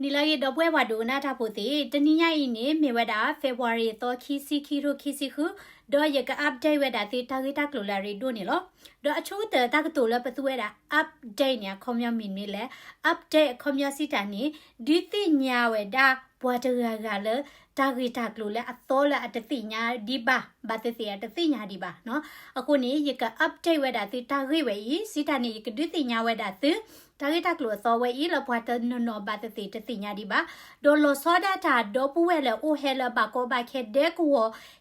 နီလာရီတော့ပွဲဝါဒိုနာတာပိုတေတနီယိုင်နေမေဝဒါဖေဗူအာရီတော့ခီစီခီရိုခီစီခုတော့ရက update ဝဒါတေတာဂီတာကလိုလာရီဒိုနေလောတော့အချိုးတဲ့တာကတိုလပတူဝဒါ update ညာခေါမျောမီနေလေ update ခေါမျောစီတာနေဒီတိညာဝဒါဘွာတရာကလေတာဂီတာကလိုလေအတော်လာအတတိညာဒီပါဘာတေတေတတိညာဒီပါနော်အခုနေရက update ဝဒါတေတာဂီဝေးစီတာနေရကဒီတိညာဝဒါတေတာဂီတာကလိုသောဝေးလဘွာတနော်ဘာတေတေတတိညာဒီပါဒေါ်လိုစောဒတာဒေါ်ပူဝဲလေအိုဟဲလဘာကောဘာခဲဒဲကူ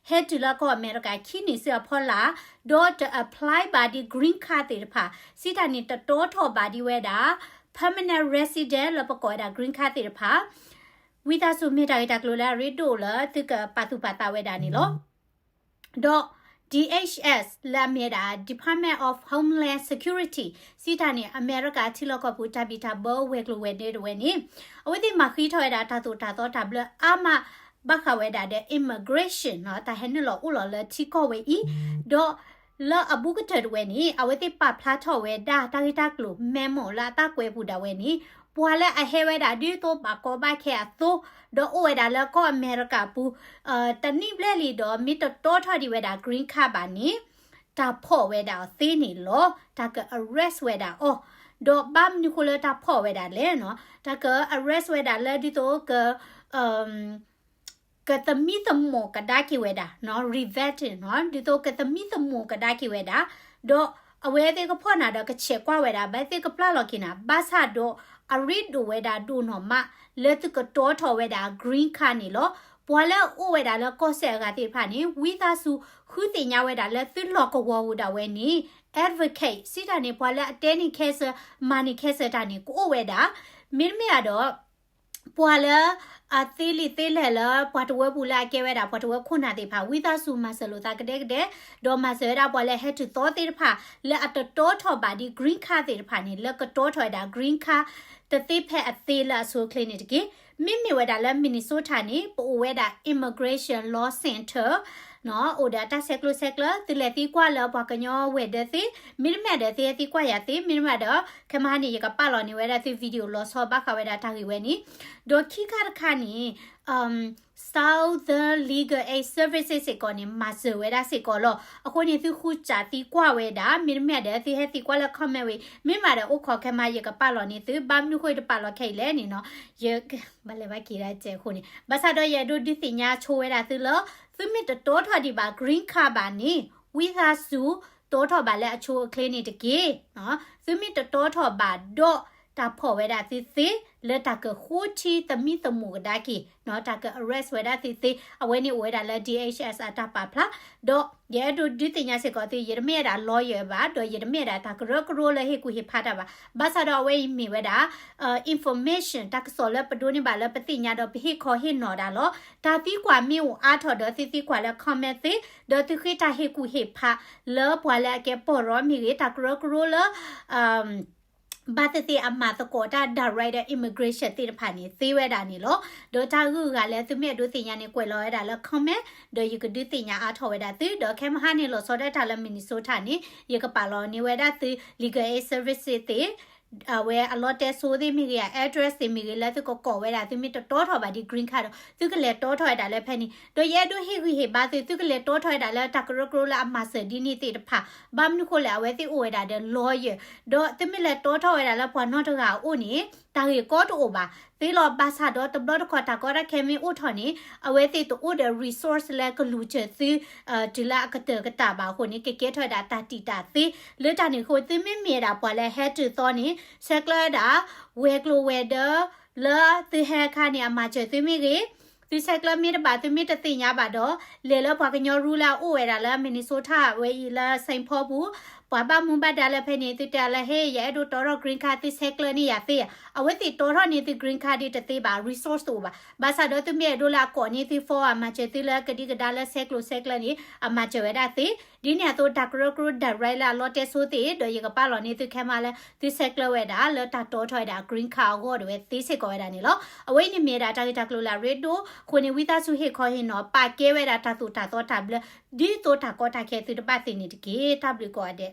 ဟဲတူလာကောအမေရိကခီနီစဖောလာဒေါ် apply body green card တေဖာစီတာနေတတော်ထော်ဘာဒီဝဲတာ permanent resident လပကောဒါ green card တေဖာဝီတာဆူမီတာကလိုလာရီဒိုလာတကပါတူပါတာဝဲတာနေလောဒေါ်DHS လာမီတာ Department of Homeland Security စီတာနေအမေရိကချီလောကပူတာဘီတာဘောဝဲကလိုဝဲနေဝဲနေအဝိဒီမခီထွဲတာတာတူတာတော့တာဘလအမဘခဝဲတာတဲ့ immigration နော်တာဟဲနလောဥလောလချီကောဝဲဤဒေါ်လာအဘူကတဝဲနေအဝိဒီပဖလာထော်ဝဲတာတာဂီတာကလိုမဲမောလာတာကွဲပူတာဝဲနေပွာလဲအဟဲဝဲတာဒီတော့ပါကောပါခဲအသို့ဒေါ်အိုဝဲတာလကောအမေရိကပူတနိပလက်လီတော့မီတတော်ထော်ဒီဝဲတာ green card ပါနေတာဖော့ဝဲတာသေးနေလောတာက arrest ဝဲတာအော်ဒေါ်ဘမ်နီကိုလတာဖော့ဝဲတာလဲနော်တာက arrest ဝဲတာလဲဒီတော့ကတမီတမောကဒါကီဝဲတာနော် revetting နော်ဒီတော့ကတမီတမောကဒါကီဝဲတာဒေါ်အဝဲတဲ့ကဖော့နာတော့ကချက်ကွာဝဲတာဘဲတဲ့ကပလာလော်ကီနာဘာသာတော့အရီဒိုဝဲတာဒိုနော်မလက်တကတော်ထော်ဝဲတာ green card နေလောပွာလဲအိုဝဲတာလဲကော့ဆက်ကတိဖာနေဝီသာစုခုတင်ညာဝဲတာလဲသစ်လော်ကဝဝတာဝဲနေ advocate စီတာနေပွာလဲအတဲနေခဲဆာမာနီခဲဆာတာနေကိုဝဲတာမင်းမရတော့ပွာလဲအသေးလီသေးလဲလပွာတဝဲပူလာကဲဝဲတာပွာတဝဲခုနာတိဖာဝီသာစုမဆလိုတာကတဲ့ဒေါ်မဆရာပွာလဲဟက်တူတော်တိဖာလဲအတတော်ထော်ပါဒီ green card တိဖာနေလဲကတော်ထော်တာ green card တတိဖက်အသေးလာဆိုကလင်းနေတကေမိမိဝဲတာလဲမင်နီဆိုတာနေပိုဝဲတာ immigration law center နော်အိုဒါတာဆက်ကလတလက်တီကွာလဘကညောဝဲတဲ့တိမိမတဲ့တိတိကွာရတိမိမတော့ခမဟာနေရကပါလော်နေဝဲတဲ့ဗီဒီယိုလောဆောဘခဝဲတာတာကြီးဝဲနီဒေါ်ခိခါခါနီSouthern Legal Aid Services ကိုနေမဆဝဲတာစေကောလောအခုနေသူခုချာတီကွာဝဲတာမိမတဲ့တိဟဲတီကွာလခမဲဝဲမိမတဲ့ဥခေါ်ခမရကပါလော်နေသူဘမ်နုခွေတပါလော်ခဲလဲနေနော်ရဘလဲဘကီရကျဲခုနေဘာသာတော့ရဒုဒီစညာချိုးဝဲတာသူလောသူမစ်တော်ထော်ဒီပါ green card ပါနေဝီသာစုတော်ထော်ပါလဲအချိုးကလေးနေတကေနော်သူမစ်တော်ထော်ပါတော့တာဖော်ဝဲတာစစ်စစ်လက်တာကခိုးချီတမီတမှုကဒါကီနော်တာက arrest ဝဲတာစစ်စစ်အဝဲနေဝဲတာလဲ DHS အတာပါဖလားတော့ရဲတို့ဒီတင်ညာစကောတိရမေတာ lawyer ပါတော့ရမေတာတာကရကရိုလဲဟေကူဟေဖာတာပါဘာသာတော့ဝဲမီဝဲတာinformation တာကဆောလဲပဒိုနေပါလဲပတိညာတော့ဟေခေါ်ဟေနော်တာလောဒါတိကွာမြေအားထော်တော့စစ်စစ်ကွာလဲ comment စစ်တော့တိခိတာဟေကူဟေဖာလဲပွာလဲကဲပေါ်ရောမီရတာကရကရိုလဲဘာတတိအမတ်ကောတာ direct immigration တိတဖာနေသေးဝဲတာနေလို့ဒေါ်တာကူကလည်းသူမြတ်တို့တင်ညာနေကွယ်လောရတာလဲ comment ဒေါ်ယူကဒုတင်ညာအားထော်ဝဲတာသူဒေါ်ခဲမဟာနေလို့စောတဲ့တာလဲ Minnesota နေရကပါလောနေဝဲတာသူ legal aid services တိဝဲအလော့တဲဆိုသည်မိက address တွေမိကလည်းသူကောဝဲတာသူမိတော်ထော်ပါဒီ green card သူကလည်းတော်ထော်တာလည်းဖက်နေတို့ရဲတို့ဟိဟိဟိဘာသူကလည်းတော်ထော်တာလည်းတကရကရလာအမဆဒီနီတိတဖာဘာမနုခိုလည်းဝဲတိအိုဝဲတာတဲ့ lawyer တို့သူမိလည်းတော်ထော်တာလည်းဖွာနော်တကအိုနေတာရီကောတိုဘာသီလောဘာသာတော့တဘလခေါ်တာကောရခဲမီဥထော်နေအဝဲတိတူတဲ့ resource လဲကလူချေသီဒီလာကတကတာပါခုနေကကဲထွတ်တာတတိတာသီလေတာနေခိုသီမင်းမြေတာပွာလဲ head to တော့နေဆက်ကလာတာဝဲကလိုဝဲဒလာသီဟဲခါနေအမချေသီမီကြီးဒီဆက်ကလာမီတပါသီမီတသိညာပါတော့လေလောပွားကညောရူလာအိုဝဲတာလဲမင်နီဆိုတာဝဲဤလာစိန်ဖောဘူးပွာဘာမွန်ဘတ်ဒါလည်းဖဲနေတူတလည်းဟေးရဲတို့တော် green card တိဆက်ကလနေရသေးအဝဲတိတော်နေတိ green card တိတသေးပါ resource တို့ပါဘာသာတော့သူမြေတို့လာကောနေတိ for အမချေတိလည်းကတိကဒါလည်းဆက်ကလနေအမချေဝဲတာတိဒီနေတော့ဒါကရကရဒါရိုင်လာလော်တဲဆိုတိတော့ရကပါလောနေတိခဲမလဲတိဆက်ကလဝဲတာလော်တာတော်ထွိုက်တာ green card ကိုတော့တိစစ်ကောဝဲတာနေလောအဝဲနေမြေတာတာကလိုလာရေတို့ခုနေဝိသစုဟေခေါ်ဟင်တော့ပါကဲဝဲတာတာတူတာတော့တာဘလဒီတော့တာကောတာခဲတိတပတ်တိနေတကေတာဘလကောတဲ့